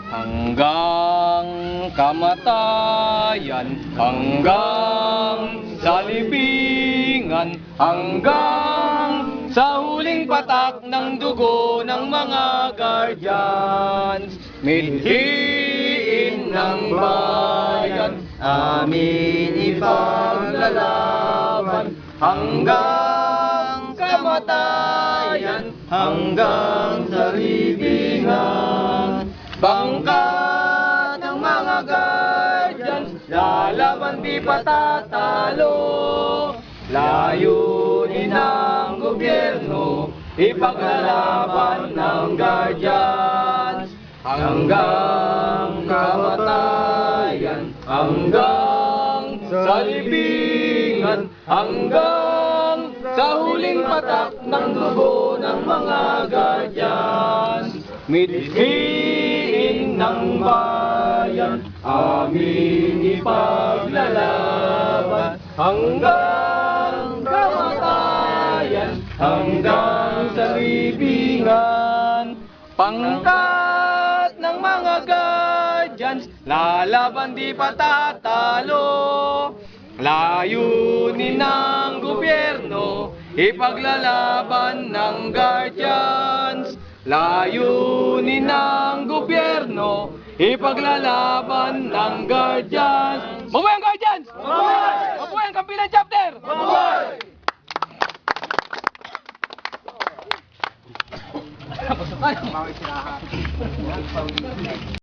hanggang kamatayan, hanggang sa libingan, hanggang sa huling patak ng dugo ng mga guardians. Mithiin ng bayan, amin ipaglalaban, hanggang kamatayan, hanggang sa libingan. Bangka ng mga guardians, lalaban di patatalo. Layunin ng gobyerno, ipaglalaban ng guardians, hanggang kamatayan, hanggang sa libingan, hanggang sa huling patak ng dugo ng mga guardians. Mithiin ng bayan, amin ipaglalaban, hanggang kamatayan, hanggang sa libingan. Pangkat ng mga guardians, lalaban di patatalo. Layunin ng gobyerno, ipaglalaban ng guardians. Layunin ng gobyerno, ipaglalaban ng guardians. Mabuhay ang guardians! Mabuhay! Mabuhay ang Kampilan chapter! Mabuhay!